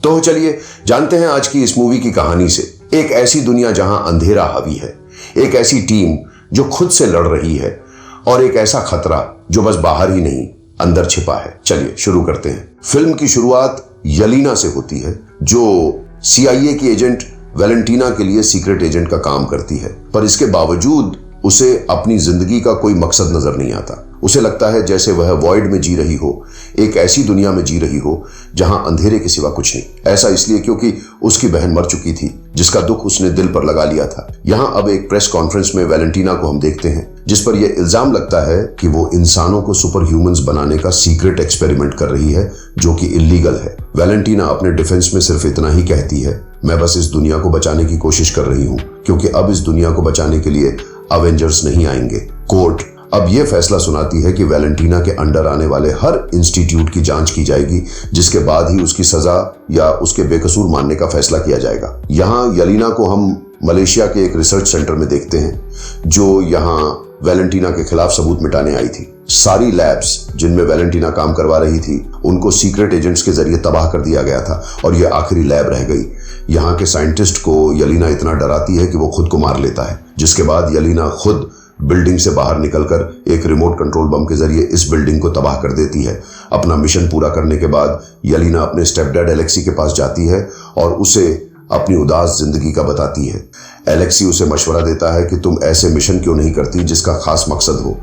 तो चलिए जानते हैं आज की इस मूवी की कहानी से। एक ऐसी दुनिया जहां अंधेरा हावी है, एक ऐसी टीम जो खुद से लड़ रही है और एक ऐसा खतरा जो बस बाहर ही नहीं अंदर छिपा है। चलिए शुरू करते हैं। फिल्म की शुरुआत यलीना से होती है जो CIA की एजेंट वैलेंटीना के लिए सीक्रेट एजेंट का काम करती है, पर इसके बावजूद उसे अपनी जिंदगी का कोई मकसद नजर नहीं आता। उसे लगता है जैसे वह वॉइड में जी रही हो, एक ऐसी दुनिया में जी रही हो जहां अंधेरे के सिवा कुछ नहीं। ऐसा इसलिए क्योंकि उसकी बहन मर चुकी थी, जिसका दुख उसने दिल पर लगा लिया था। यहां अब एक प्रेस कॉन्फ्रेंस में वैलेंटीना को हम देखते हैं, जिस पर यह इल्जाम लगता है कि वो इंसानों को सुपर ह्यूमंस बनाने का सीक्रेट एक्सपेरिमेंट कर रही है, जो कि इलीगल है। वैलेंटीना अपने डिफेंस में सिर्फ इतना ही कहती है, मैं बस इस दुनिया को बचाने की कोशिश कर रही हूं, क्योंकि अब इस दुनिया को बचाने के लिए अवेंजर्स नहीं आएंगे। कोर्ट अब यह फैसला सुनाती है कि वैलेंटीना के अंडर आने वाले हर इंस्टीट्यूट की जांच की जाएगी, जिसके बाद ही उसकी सजा या उसके बेकसूर मानने का फैसला किया जाएगा। यहाँ यलीना को हम मलेशिया के एक रिसर्च सेंटर में देखते हैं, जो यहाँ वैलेंटीना के खिलाफ सबूत मिटाने आई थी। सारी लैब्स जिनमें वैलेंटीना काम करवा रही थी, उनको सीक्रेट एजेंट्स के जरिए तबाह कर दिया गया था और यह आखिरी लैब रह गई। यहाँ के साइंटिस्ट को यलीना इतना डराती है कि वो खुद को मार लेता है, जिसके बाद यलीना खुद बिल्डिंग से बाहर निकलकर एक रिमोट कंट्रोल बम के जरिए इस बिल्डिंग को तबाह कर देती है। अपना मिशन पूरा करने के बाद यलीना अपने स्टेपडैड एलेक्सी के पास जाती है और उसे अपनी उदास जिंदगी का बताती है। एलेक्सी उसे मशवरा देता है कि तुम ऐसे मिशन क्यों नहीं करती जिसका खास मकसद हो,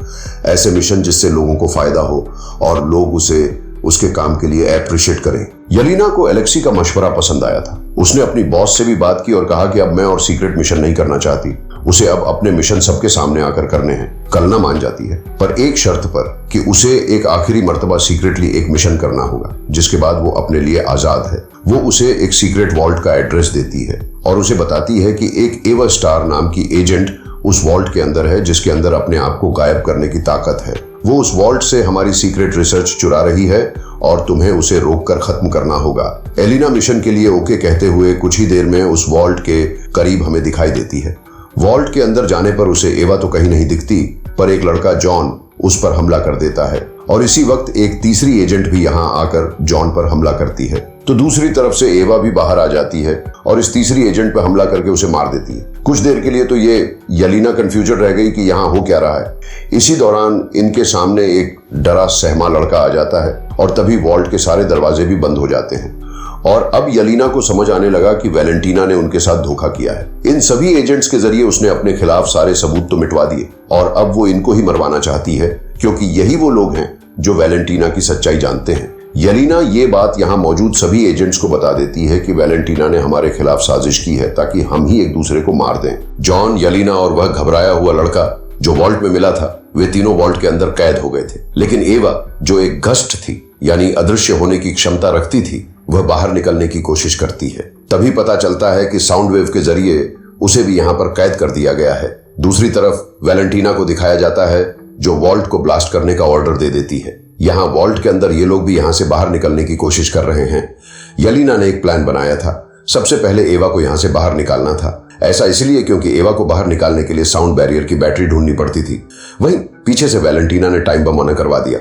ऐसे मिशन जिससे लोगों को फायदा हो और लोग उसे उसके काम के लिए एप्रिशिएट करें। यलीना को एलेक्सी का मशवरा पसंद आया था। उसने अपनी बॉस से भी बात की और कहा कि अब मैं और सीक्रेट मिशन नहीं करना चाहती। उसे अब अपने मिशन सबके सामने आकर करने हैं। कलना मान जाती है, पर एक शर्त पर कि उसे एक आखिरी मर्तबा सीक्रेटली एक मिशन करना होगा, जिसके बाद वो अपने लिए आजाद है। वो उसे एक सीक्रेट वॉल्ट का एड्रेस देती है और उसे बताती है कि एक एवा स्टार नाम की एजेंट उस वॉल्ट के अंदर है, जिसके अंदर अपने आप को गायब करने की ताकत है। वो उस वॉल्ट से हमारी सीक्रेट रिसर्च चुरा रही है और तुम्हें उसे रोककर खत्म करना होगा। एलिना मिशन के लिए ओके कहते हुए कुछ ही देर में उस वॉल्ट के करीब हमें दिखाई देती है। वॉल्ट के अंदर जाने पर उसे एवा तो कहीं नहीं दिखती, पर एक लड़का जॉन उस पर हमला कर देता है और इसी वक्त एक तीसरी एजेंट भी यहाँ आकर जॉन पर हमला करती है। तो दूसरी तरफ से एवा भी बाहर आ जाती है और इस तीसरी एजेंट पर हमला करके उसे मार देती है। कुछ देर के लिए तो ये यलीना कंफ्यूजन रह गई कि यहाँ हो क्या रहा है। इसी दौरान इनके सामने एक डरा सहमा लड़का आ जाता है और तभी वॉल्ट के सारे दरवाजे भी बंद हो जाते हैं और अब यलीना को समझ आने लगा कि वैलेंटीना ने उनके साथ धोखा किया है। इन सभी एजेंट्स के जरिए उसने अपने खिलाफ सारे सबूत तो मिटवा दिए और अब वो इनको ही मरवाना चाहती है, क्योंकि यही वो लोग हैं जो वैलेंटीना की सच्चाई जानते हैं। यलीना ये बात यहाँ मौजूद सभी एजेंट्स को बता देती है कि वैलेंटीना ने हमारे खिलाफ साजिश की है ताकि हम ही एक दूसरे को मार दें। जॉन, यलीना और वह घबराया हुआ लड़का जो वॉल्ट में मिला था, वे तीनों वॉल्ट के अंदर कैद हो गए थे। लेकिन एवा, जो एक घस्ट थी यानी अदृश्य होने की क्षमता रखती थी, वह बाहर निकलने की कोशिश करती है। तभी पता चलता है कि साउंड वेव के जरिए उसे भी यहाँ पर कैद कर दिया गया है। दूसरी तरफ वैलेंटीना को दिखाया जाता है जो वॉल्ट को ब्लास्ट करने का ऑर्डर दे देती है। यहाँ वॉल्ट के अंदर ये लोग भी यहाँ से बाहर निकलने की कोशिश कर रहे हैं। यलीना ने एक प्लान बनाया था। सबसे पहले एवा को यहाँ से बाहर निकालना था। ऐसा इसलिए क्योंकि एवा को बाहर निकालने के लिए साउंड बैरियर की बैटरी ढूंढनी पड़ती थी। वहीं पीछे से वैलेंटीना ने टाइम बम ऑन करवा दिया,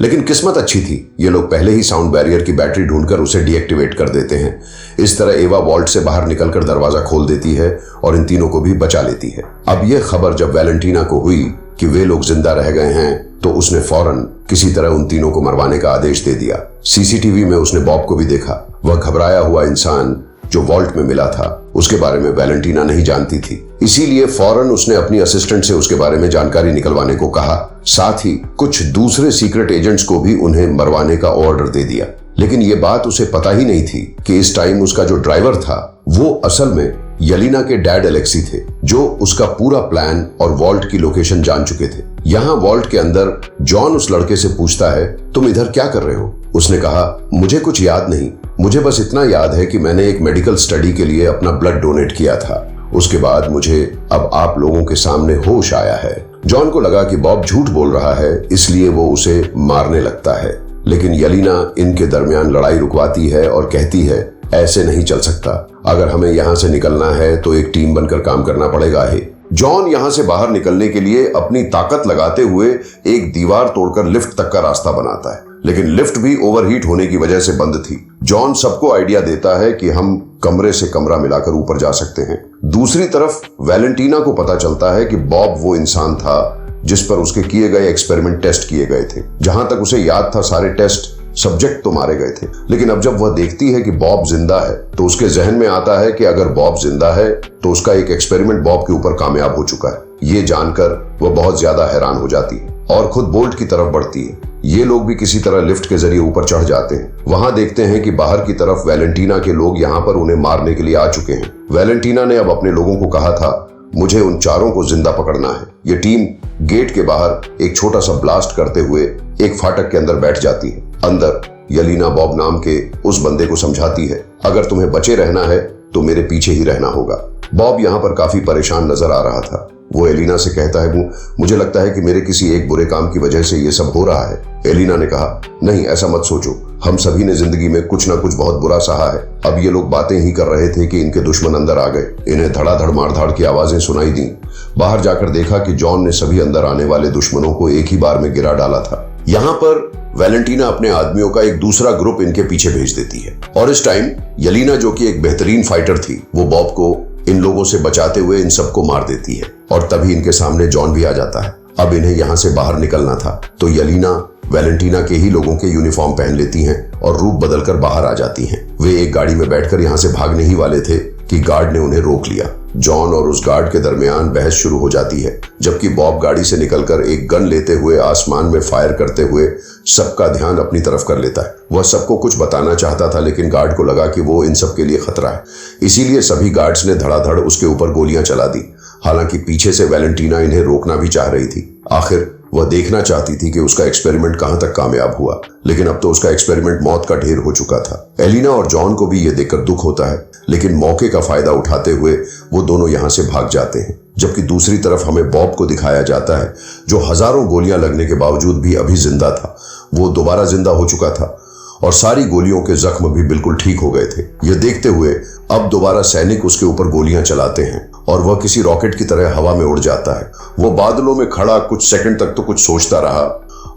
लेकिन किस्मत अच्छी थी, ये लोग पहले ही साउंड बैरियर की बैटरी ढूंढकर उसे डीएक्टिवेट कर देते हैं। इस तरह एवा वॉल्ट से बाहर निकलकर दरवाजा खोल देती है और इन तीनों को भी बचा लेती है। अब यह खबर जब वैलेंटीना को हुई कि वे लोग जिंदा रह गए हैं, तो उसने फौरन किसी तरह उन तीनों को मरवाने का आदेश दे दिया। सीसीटीवी में उसने बॉब को भी देखा। वह घबराया हुआ इंसान जो वॉल्ट में मिला था, उसके बारे में वैलेंटीना नहीं जानती थी, इसीलिए फौरन उसने अपनी असिस्टेंट से उसके बारे में जानकारी निकलवाने को कहा। साथ ही कुछ दूसरे सीक्रेट एजेंट्स को भी उन्हें मरवाने का ऑर्डर दे दिया। लेकिन ये बात उसे पता ही नहीं थी कि इस टाइम उसका जो ड्राइवर था वो असल में यलीना के डैड एलेक्सी थे, जो उसका पूरा प्लान और वॉल्ट की लोकेशन जान चुके थे। यहाँ वॉल्ट के अंदर जॉन उस लड़के से पूछता है, तुम इधर क्या कर रहे हो? उसने कहा, मुझे कुछ याद नहीं, मुझे बस इतना याद है कि मैंने एक मेडिकल स्टडी के लिए अपना ब्लड डोनेट किया था। उसके बाद मुझे अब आप लोगों के सामने होश आया है। जॉन को लगा कि बॉब झूठ बोल रहा है, इसलिए वो उसे मारने लगता है। लेकिन यलीना इनके दरमियान लड़ाई रुकवाती है और कहती है, ऐसे नहीं चल सकता, अगर हमें यहाँ से निकलना है तो एक टीम बनकर काम करना पड़ेगा है। जॉन यहाँ से बाहर निकलने के लिए अपनी ताकत लगाते हुए एक दीवार तोड़कर लिफ्ट तक का रास्ता बनाता है, लेकिन लिफ्ट भी ओवरहीट होने की वजह से बंद थी। जॉन सबको आइडिया देता है कि हम कमरे से कमरा मिलाकर ऊपर जा सकते हैं। दूसरी तरफ वैलेंटीना को पता चलता है कि बॉब वो इंसान था जिस पर उसके किए गए एक्सपेरिमेंट टेस्ट किए गए थे। जहां तक उसे याद था सारे टेस्ट सब्जेक्ट तो मारे गए थे, लेकिन अब जब वह देखती है कि बॉब जिंदा है तो उसके जहन में आता है कि अगर बॉब जिंदा है तो उसका एक एक्सपेरिमेंट बॉब के ऊपर कामयाब हो चुका है। ये जानकर वह बहुत ज्यादा हैरान हो जाती है और खुद बोल्ट की तरफ बढ़ती है। ये लोग भी किसी तरह लिफ्ट के जरिए ऊपर चढ़ जाते हैं। वहां देखते हैं कि बाहर की तरफ वैलेंटीना के लोग यहाँ पर उन्हें मारने के लिए आ चुके हैं। वैलेंटीना ने अब अपने लोगों को कहा था, मुझे उन चारों को जिंदा पकड़ना है। ये टीम गेट के बाहर एक छोटा सा ब्लास्ट करते हुए एक फाटक के अंदर बैठ जाती है। अंदर यलीना बॉब नाम के उस बंदे को समझाती है, अगर तुम्हें बचे रहना है तो मेरे पीछे ही रहना होगा। बॉब यहाँ पर काफी परेशान नजर आ रहा था। वो एलिना से कहता है, मुझे लगता है कि मेरे किसी एक बुरे काम की वजह से ये सब हो रहा है। एलिना ने कहा, नहीं ऐसा मत सोचो, हम सभी ने जिंदगी में कुछ ना कुछ बहुत बुरा सहा है। अब ये लोग बातें ही कर रहे थे कि इनके दुश्मन अंदर आ गए। इन्हें धड़ाधड़ मारधाड़ की आवाजें सुनाई दी। बाहर जाकर देखा कि जॉन ने सभी अंदर आने वाले दुश्मनों को एक ही बार में गिरा डाला था। यहाँ पर वैलेंटीना अपने आदमियों का एक दूसरा ग्रुप इनके पीछे भेज देती है और इस टाइम यलीना, जो कि एक बेहतरीन फाइटर थी, वो बॉब को इन लोगों से बचाते हुए इन सबको मार देती है और तभी इनके सामने जॉन भी आ जाता है। अब इन्हें यहाँ से बाहर निकलना था तो यलीना वैलेंटीना के ही लोगों के यूनिफॉर्म पहन लेती हैं और रूप बदलकर बाहर आ जाती हैं। वे एक गाड़ी में बैठकर यहाँ से भागने ही वाले थे कि गार्ड ने उन्हें रोक लिया। जॉन और उस गार्ड के दरमियान बहस शुरू हो जाती है, जबकि बॉब गाड़ी से निकलकर एक गन लेते हुए आसमान में फायर करते हुए सबका ध्यान अपनी तरफ कर लेता है। वह सबको कुछ बताना चाहता था, लेकिन गार्ड को लगा कि वो इन सब के लिए खतरा है, इसीलिए सभी गार्ड्स ने धड़ाधड़ उसके ऊपर गोलियां चला दी। हालांकि पीछे से वैलेंटीना इन्हें रोकना भी चाह रही थी। आखिर वह देखना चाहती थी कि उसका एक्सपेरिमेंट कहां तक कामयाब हुआ, लेकिन अब तो उसका एक्सपेरिमेंट मौत का ढेर हो चुका था। एलिना और जॉन को भी यह देखकर दुख होता है, लेकिन मौके का फायदा उठाते हुए वो दोनों यहां से भाग जाते हैं। जबकि दूसरी तरफ हमें बॉब को दिखाया जाता है, जो हजारों गोलियां लगने के बावजूद भी अभी जिंदा था। वो दोबारा जिंदा हो चुका था और सारी गोलियों के जख्म भी बिल्कुल ठीक हो गए थे। यह देखते हुए अब दोबारा सैनिक उसके ऊपर गोलियां चलाते हैं और वह किसी रॉकेट की तरह हवा में उड़ जाता है। वो बादलों में खड़ा कुछ सेकंड तक तो कुछ सोचता रहा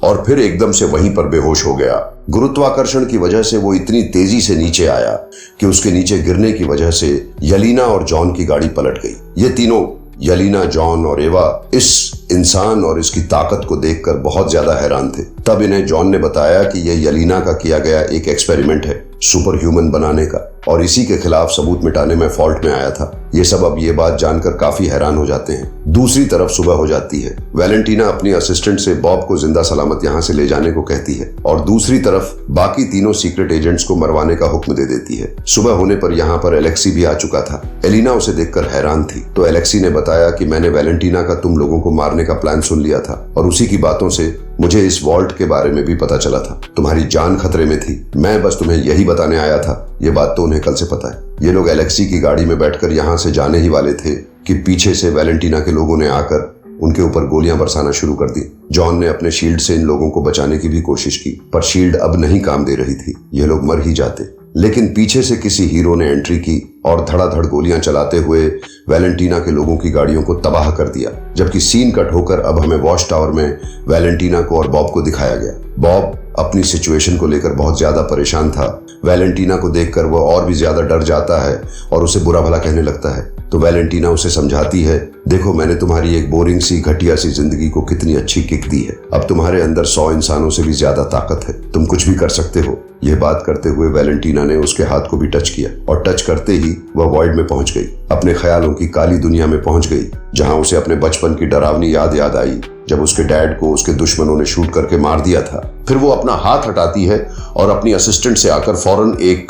और फिर एकदम से वहीं पर बेहोश हो गया। गुरुत्वाकर्षण की वजह से वो इतनी तेजी से नीचे आया कि उसके नीचे गिरने की वजह से यलीना और जॉन की गाड़ी पलट गई। ये तीनों, यलीना, जॉन और एवा, इस इंसान और इसकी ताकत को देखकर बहुत ज्यादा हैरान थे। तब इन्हें जॉन ने बताया कि यह यलीना का किया गया एक एक्सपेरिमेंट है सुपर ह्यूमन बनाने का, और इसी के खिलाफ सबूत मिटाने में फॉल्ट में आया था। ये सब अब ये बात जानकर काफी हैरान हो जाते हैं। दूसरी तरफ सुबह हो जाती है। वैलेंटीना अपनी असिस्टेंट से बॉब को जिंदा सलामत यहाँ से ले जाने को कहती है और दूसरी तरफ बाकी तीनों सीक्रेट एजेंट्स को मरवाने का हुक्म दे देती है। सुबह होने पर यहाँ पर एलेक्सी भी आ चुका था। एलिना उसे देखकर हैरान थी तो एलेक्सी ने बताया कि मैंने वैलेंटीना का तुम लोगों को मारने का प्लान सुन लिया था और उसी की बातों से मुझे इस वॉल्ट के बारे में भी पता चला था। तुम्हारी जान खतरे में थी, मैं बस तुम्हें यही बताने आया था। ये बात तो उन्हें कल से पता है। ये लोग एलेक्सी की गाड़ी में बैठकर यहाँ से जाने ही वाले थे कि पीछे से वैलेंटीना के लोगों ने आकर उनके ऊपर गोलियां बरसाना शुरू कर दी। जॉन ने अपने शील्ड से इन लोगों को बचाने की भी कोशिश की, पर शील्ड अब नहीं काम दे रही थी। ये लोग मर ही जाते, लेकिन पीछे से किसी हीरो ने एंट्री की और धड़ाधड़ गोलियां चलाते हुए वैलेंटीना के लोगों की गाड़ियों को तबाह कर दिया। जबकि सीन कट होकर अब हमें वॉच टावर में वैलेंटीना को और बॉब को दिखाया गया। बॉब अपनी सिचुएशन को लेकर बहुत ज्यादा परेशान था। वैलेंटीना को देखकर वह और भी ज्यादा डर जाता है और उसे बुरा भला कहने लगता है। तो वैलेंटीना उसे समझाती है, देखो मैंने तुम्हारी एक बोरिंग सी घटिया सी जिंदगी को कितनी अच्छी किक दी है। अब तुम्हारे अंदर 100 इंसानों से भी ज्यादा ताकत है, तुम कुछ भी कर सकते हो। यह बात करते हुए वैलेंटीना ने उसके हाथ को भी टच किया और टच करते ही वह वॉइड में पहुंच गई, अपने ख्यालों की काली दुनिया में पहुंच गई, जहां उसे अपने बचपन की डरावनी याद आई जब उसके डैड को उसके दुश्मनों ने शूट करके मार दिया था। फिर वो अपना हाथ हटाती है और अपनी असिस्टेंट से आकर फौरन एक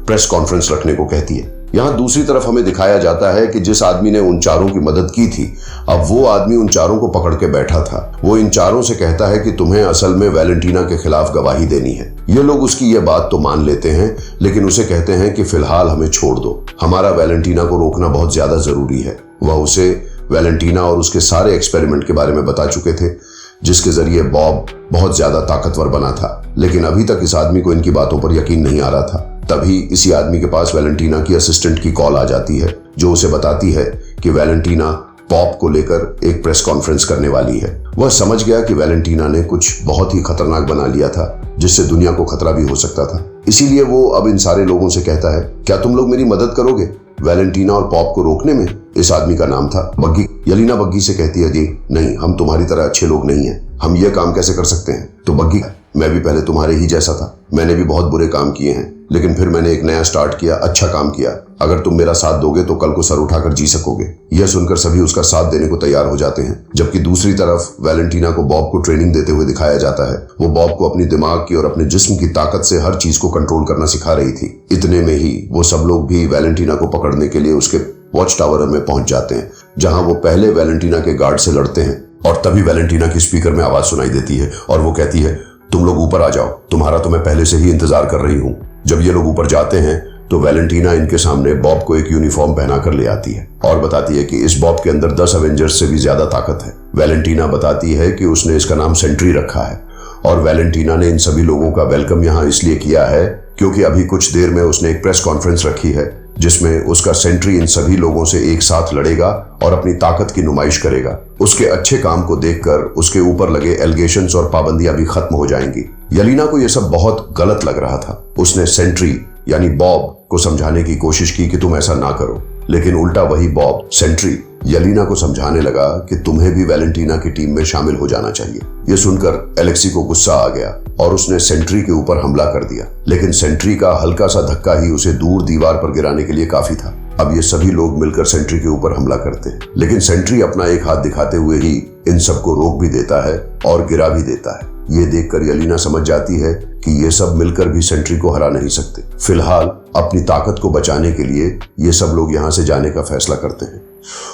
प्रेस कॉन्फ्रेंस रखने को कहती है। यहाँ दूसरी तरफ हमें दिखाया जाता है कि जिस आदमी ने उन चारों की मदद की थी, अब वो आदमी उन चारों को पकड़ के बैठा था। वो इन चारों से कहता है कि तुम्हें असल में वैलेंटीना के खिलाफ गवाही देनी है। ये लोग उसकी ये बात तो मान लेते हैं, लेकिन उसे कहते हैं कि फिलहाल हमें छोड़ दो, हमारा वैलेंटीना को रोकना बहुत ज्यादा जरूरी है। वह उसे वैलेंटीना और उसके सारे एक्सपेरिमेंट के बारे में बता चुके थे, जिसके जरिए बॉब बहुत ज्यादा ताकतवर बना था। लेकिन अभी तक इस आदमी को इनकी बातों पर यकीन नहीं आ रहा था। तभी इसी आदमी के पास वैलेंटीना की असिस्टेंट की कॉल आ जाती है, जो उसे बताती है कि वैलेंटीना बॉब को लेकर एक प्रेस कॉन्फ्रेंस करने वाली है वह समझ गया कि वैलेंटीना ने कुछ बहुत ही खतरनाक बना लिया था जिससे दुनिया को खतरा भी हो सकता था। इसीलिए वो अब इन सारे लोगों से कहता है, क्या तुम लोग मेरी मदद करोगे वैलेंटीना और पॉप को रोकने में? इस आदमी का नाम था बग्गी। यलीना बग्गी से कहती है, जी नहीं, हम तुम्हारी तरह अच्छे लोग नहीं हैं, हम ये काम कैसे कर सकते हैं? तो बग्गी, मैं भी पहले तुम्हारे ही जैसा था, मैंने भी बहुत बुरे काम किए हैं, लेकिन फिर मैंने एक नया स्टार्ट किया, अच्छा काम किया। अगर तुम मेरा साथ दोगे तो कल को सर उठाकर जी सकोगे। यह सुनकर सभी उसका साथ देने को तैयार हो जाते हैं। जबकि दूसरी तरफ वैलेंटीना को बॉब को ट्रेनिंग देते हुए दिखाया जाता है। वो बॉब को अपनी दिमाग की और अपने जिस्म की ताकत से हर चीज को कंट्रोल करना सिखा रही थी। इतने में ही वो सब लोग भी वैलेंटीना को पकड़ने के लिए उसके वॉच टावर में पहुंच जाते हैं, जहां वो पहले वैलेंटीना के गार्ड से लड़ते हैं। और तभी वैलेंटीना की स्पीकर में आवाज सुनाई देती है और वो कहती है, तुम लोग ऊपर आ जाओ, तुम्हारा तो मैं पहले से ही इंतजार कर रही हूँ। जब ये लोग ऊपर जाते हैं तो वैलेंटीना इनके सामने बॉब को एक यूनिफॉर्म पहनाकर ले आती है और बताती है कि इस बॉब के अंदर 10 अवेंजर्स से भी ज्यादा ताकत है। वैलेंटीना बताती है कि उसने इसका नाम सेंट्री रखा है और वैलेंटीना ने इन सभी लोगों का वेलकम यहाँ इसलिए किया है क्योंकि अभी कुछ देर में उसने एक प्रेस कॉन्फ्रेंस रखी है जिसमें उसका सेंट्री इन सभी लोगों से एक साथ लड़ेगा और अपनी ताकत की नुमाइश करेगा। उसके अच्छे काम को देखकर उसके ऊपर लगे एलिगेशंस और पाबंदियां भी खत्म हो जाएंगी। यलीना को यह सब बहुत गलत लग रहा था। उसने सेंट्री यानी बॉब को समझाने की कोशिश की कि तुम ऐसा ना करो, लेकिन उल्टा वही बॉब सेंट्री यलीना को समझाने लगा कि तुम्हें भी वैलेंटीना की टीम में शामिल हो जाना चाहिए। यह सुनकर एलेक्सी को गुस्सा आ गया और उसने सेंट्री के ऊपर हमला कर दिया, लेकिन सेंट्री का हल्का सा धक्का ही उसे दूर दीवार पर गिराने के लिए काफी था। अब ये सभी लोग मिलकर सेंट्री के ऊपर हमला करते हैं, लेकिन सेंट्री अपना एक हाथ दिखाते हुए ही इन सबको रोक भी देता है और गिरा भी देता है। ये देखकर यलीना समझ जाती है कि ये सब मिलकर भी सेंट्री को हरा नहीं सकते। फिलहाल अपनी ताकत को बचाने के लिए ये सब लोग यहाँ से जाने का फैसला करते हैं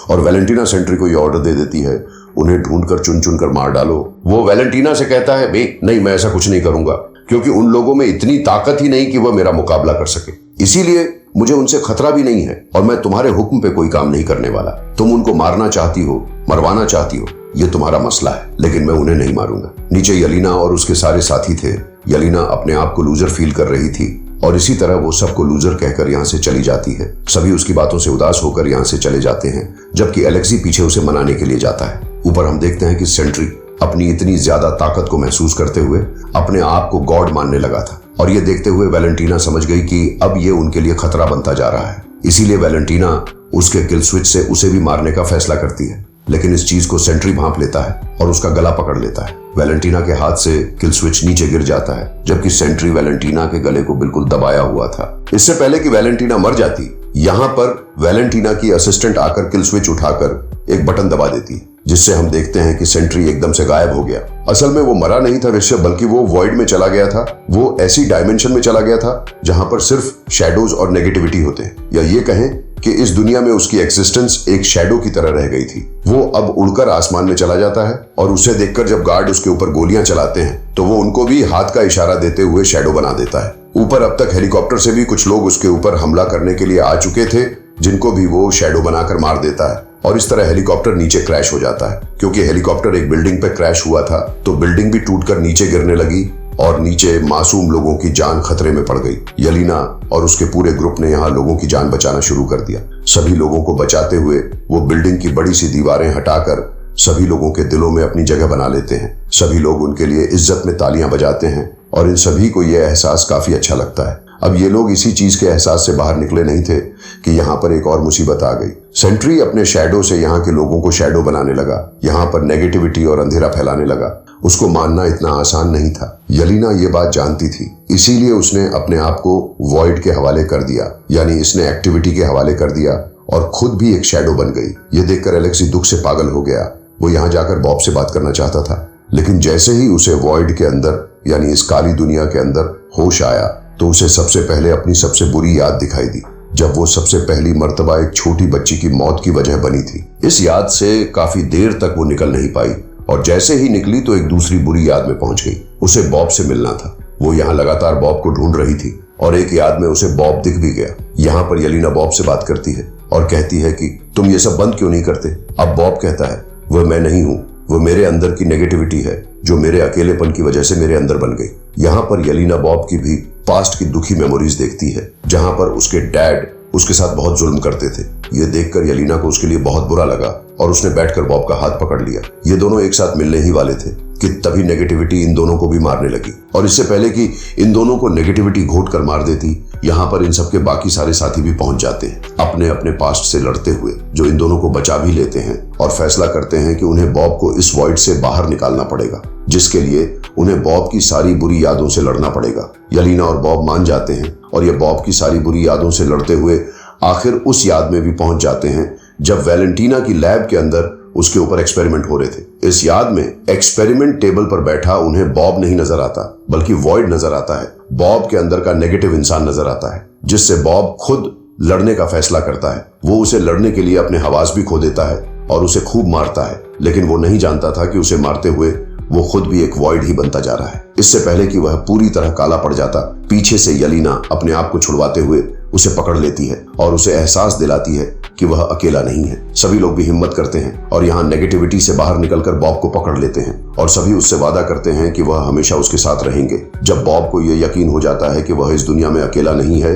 और वैलेंटीना सेंट्री को ये ऑर्डर दे देती है, उन्हें ढूंढकर चुन चुन कर मार डालो। वो वैलेंटीना से कहता है, नहीं, मैं ऐसा कुछ नहीं करूंगा, क्योंकि उन लोगों में इतनी ताकत ही नहीं कि वह मेरा मुकाबला कर सके। इसीलिए मुझे उनसे खतरा भी नहीं है और मैं तुम्हारे हुक्म पे कोई काम नहीं करने वाला। तुम उनको मारना चाहती हो, मरवाना चाहती हो, ये तुम्हारा मसला है, लेकिन मैं उन्हें नहीं मारूंगा। नीचे यलीना और उसके सारे साथी थे। यलीना अपने आप को लूजर फील कर रही थी और इसी तरह वो सबको लूजर कहकर यहाँ से चली जाती है। सभी उसकी बातों से उदास होकर यहाँ से चले जाते हैं, जबकि एलेक्सी पीछे उसे मनाने के लिए जाता है। ऊपर हम देखते हैं कि सेंट्री अपनी इतनी ज्यादा ताकत को महसूस करते हुए अपने आप को गॉड मानने लगा था और ये देखते हुए वैलेंटीना समझ गई कि अब ये उनके लिए खतरा बनता जा रहा है। इसीलिए वैलेंटीना उसके किल स्विच से उसे भी मारने का फैसला करती है, लेकिन इस चीज को सेंट्री भांप लेता है और उसका गला पकड़ लेता है। वैलेंटीना के हाथ से किल स्विच नीचे गिर जाता है, जबकि सेंट्री वैलेंटीना के गले को बिल्कुल दबाया हुआ था। इससे पहले कि वैलेंटीना मर जाती, यहाँ पर वैलेंटीना की असिस्टेंट आकर किल स्विच उठाकर एक बटन दबा देती है, जिससे हम देखते हैं कि सेंट्री एकदम से गायब हो गया। असल में वो मरा नहीं था वैसे, बल्कि वो वॉइड में चला गया था। वो ऐसी डायमेंशन में चला गया था जहां पर सिर्फ शैडोज और नेगेटिविटी होते हैं, या ये कहें कि इस दुनिया में उसकी एक्सिस्टेंस एक शैडो की तरह रह गई थी। वो अब उड़कर आसमान में चला जाता है और उसे देखकर जब गार्ड उसके ऊपर गोलियां चलाते हैं तो वो उनको भी हाथ का इशारा देते हुए शैडो बना देता है। ऊपर अब तक हेलीकॉप्टर से भी कुछ लोग उसके ऊपर हमला करने के लिए आ चुके थे, जिनको भी वो शैडो बनाकर मार देता है और इस तरह हेलीकॉप्टर नीचे क्रैश हो जाता है। क्योंकि हेलीकॉप्टर एक बिल्डिंग पे क्रैश हुआ था तो बिल्डिंग भी टूटकर नीचे गिरने लगी और नीचे मासूम लोगों की जान खतरे में पड़ गई। यलीना और उसके पूरे ग्रुप ने यहाँ लोगों की जान बचाना शुरू कर दिया। सभी लोगों को बचाते हुए वो बिल्डिंग की बड़ी सी दीवारें हटाकर सभी लोगों के दिलों में अपनी जगह बना लेते हैं। सभी लोग उनके लिए इज्जत में तालियां बजाते हैं और इन सभी को यह एहसास काफी अच्छा लगता है। अब ये लोग इसी चीज के एहसास से बाहर निकले नहीं थे कि यहाँ पर एक और मुसीबत आ गई। सेंट्री अपने शैडो से यहाँ के लोगों को शैडो बनाने लगा, यहाँ पर नेगेटिविटी और अंधेरा फैलाने लगा। उसको मानना इतना आसान नहीं था। यलीना ये बात जानती थी, इसीलिए उसने अपने आप को वॉइड के हवाले कर दिया, यानी इसने एक्टिविटी के हवाले कर दिया और खुद भी एक शैडो बन गई। ये देखकर एलेक्सी दुख से पागल हो गया। वो यहाँ जाकर बॉब से बात करना चाहता था, लेकिन जैसे ही उसे वॉइड के अंदर यानी इस काली दुनिया के अंदर होश आया तो उसे सबसे पहले अपनी सबसे बुरी याद दिखाई दी, जब वो सबसे पहली मर्तबा एक छोटी बच्ची की मौत की वजह बनी थी। इस याद से काफी देर तक वो निकल नहीं पाई और जैसे ही निकली तो एक दूसरी बुरी याद में पहुंच गई। उसे बॉब से मिलना था। वो यहाँ लगातार बॉब को ढूंढ रही थी और एक याद में उसे बॉब दिख भी गया। यहाँ पर यलीना बॉब से बात करती है और कहती है कि तुम ये सब बंद क्यों नहीं करते। अब बॉब कहता है, वह मैं नहीं हूँ, वो मेरे अंदर की नेगेटिविटी है जो मेरे अकेलेपन की वजह से मेरे अंदर बन गई। यहाँ पर यलीना बॉब की भी पास्ट की दुखी मेमोरीज देखती है, जहाँ पर उसके डैड उसके साथ बहुत जुल्म करते थे। ये देखकर यलीना को उसके लिए बहुत बुरा लगा और उसने बैठकर बॉब का हाथ पकड़ लिया। ये दोनों एक साथ मिलने ही वाले थे कि तभी नेगेटिविटी इन दोनों को भी मारने लगी। और इससे पहले कि इन दोनों को नेगेटिविटी घोट कर मार देती, यहाँ पर इन सबके बाकी सारे साथी भी पहुंच जाते हैं, अपने अपने पास्ट से लड़ते हुए, जो इन दोनों को बचा भी लेते हैं और फैसला करते हैं कि उन्हें बॉब को इस वॉइड से बाहर निकालना पड़ेगा, जिसके लिए उन्हें बॉब की सारी बुरी यादों से लड़ना पड़ेगा। यलीना और बॉब मान जाते हैं और ये बॉब की सारी बुरी यादों से लड़ते हुए आखिर उस याद में भी पहुंच जाते हैं जब वैलेंटीना की लैब के अंदर उसके ऊपर एक्सपेरिमेंट हो रहे थे। इस याद में एक्सपेरिमेंट टेबल पर बैठा उन्हें बॉब नहीं नजर आता, बल्कि वॉइड नजर आता है। बॉब के अंदर का नेगेटिव इंसान नजर आता है, जिससे बॉब खुद लड़ने का फैसला करता है। वो उसे लड़ने के लिए अपने हवास भी खो देता है और उसे खूब मारता है, लेकिन वो नहीं जानता था कि उसे मारते हुए वो खुद भी एक वॉइड ही बनता जा रहा है। इससे पहले कि वह पूरी तरह काला पड़ जाता, पीछे से यलीना अपने आप को छुड़वाते हुए उसे पकड़ लेती है और उसे एहसास दिलाती है कि वह अकेला नहीं है। सभी लोग भी हिम्मत करते हैं और यहाँ नेगेटिविटी से बाहर निकलकर बॉब को पकड़ लेते हैं और सभी उससे वादा करते हैं कि वह हमेशा उसके साथ रहेंगे। जब बॉब को यह यकीन हो जाता है कि वह इस दुनिया में अकेला नहीं है,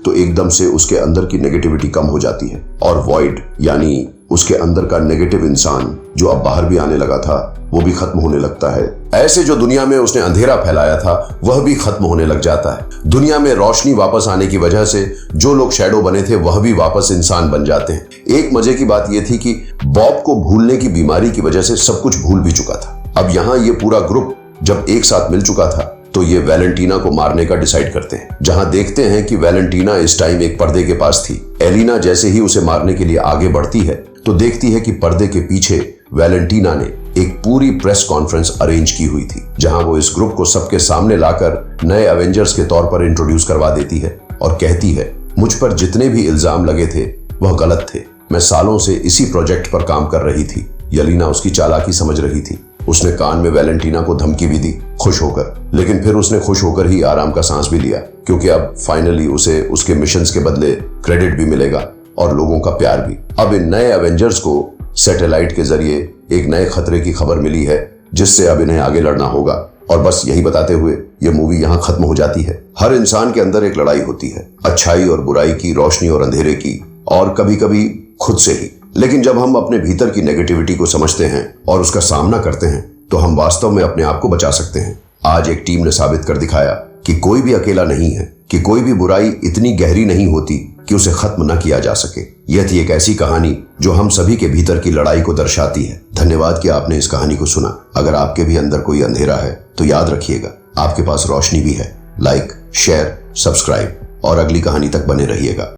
तो एकदम से उसके अंदर की नेगेटिविटी कम हो जाती है और वॉइड यानी उसके अंदर का नेगेटिव इंसान जो अब बाहर भी आने लगा था, वो भी खत्म होने लगता है। ऐसे जो दुनिया में उसने अंधेरा फैलाया था, वह भी खत्म होने लग जाता है। दुनिया में रोशनी वापस आने की वजह से जो लोग शैडो बने थे, वह भी वापस इंसान बन जाते हैं। एक मजे की बात यह थी कि बॉब को भूलने की बीमारी की वजह से सब कुछ भूल भी चुका था। अब यहाँ ये पूरा ग्रुप जब एक साथ मिल चुका था, तो ये वैलेंटीना को मारने का डिसाइड करते हैं। जहां देखते हैं कि वैलेंटीना इस टाइम एक पर्दे के पास थी। एलिना जैसे ही उसे मारने के लिए आगे बढ़ती है, तो देखती है कि पर्दे के पीछे वैलेंटीना ने एक पूरी प्रेस कॉन्फ्रेंस अरेंज की हुई थी, जहां वो इस ग्रुप को सबके सामने लाकर नए एवेंजर्स के तौर पर इंट्रोड्यूस करवा देती है और कहती है, मुझ पर जितने भी इल्जाम लगे थे वह गलत थे। मैं सालों से इसी प्रोजेक्ट पर काम कर रही थी। यलीना उसकी चालाकी समझ रही थी। उसने कान में वैलेंटीना को धमकी भी दी, खुश होकर, लेकिन फिर उसने खुश होकर ही आराम का सांस भी लिया, क्योंकि अब फाइनली उसे उसके मिशंस के बदले क्रेडिट भी मिलेगा और लोगों का प्यार भी। अब इन नए एवेंजर्स को सैटेलाइट के जरिए एक नए खतरे की खबर मिली है, जिससे अब इन्हें आगे लड़ना होगा। और बस यही बताते हुए यह मूवी यहाँ खत्म हो जाती है। हर इंसान के अंदर एक लड़ाई होती है, अच्छाई और बुराई की, रोशनी और अंधेरे की, और कभी कभी खुद से ही। लेकिन जब हम अपने भीतर की नेगेटिविटी को समझते हैं और उसका सामना करते हैं, तो हम वास्तव में अपने आप को बचा सकते हैं। आज एक टीम ने साबित कर दिखाया कि कोई भी अकेला नहीं है, कि कोई भी बुराई इतनी गहरी नहीं होती कि उसे खत्म न किया जा सके। यह थी एक ऐसी कहानी जो हम सभी के भीतर की लड़ाई को दर्शाती है। धन्यवाद कि आपने इस कहानी को सुना। अगर आपके भी अंदर कोई अंधेरा है, तो याद रखिएगा, आपके पास रोशनी भी है। लाइक, शेयर, सब्सक्राइब और अगली कहानी तक बने रहिएगा।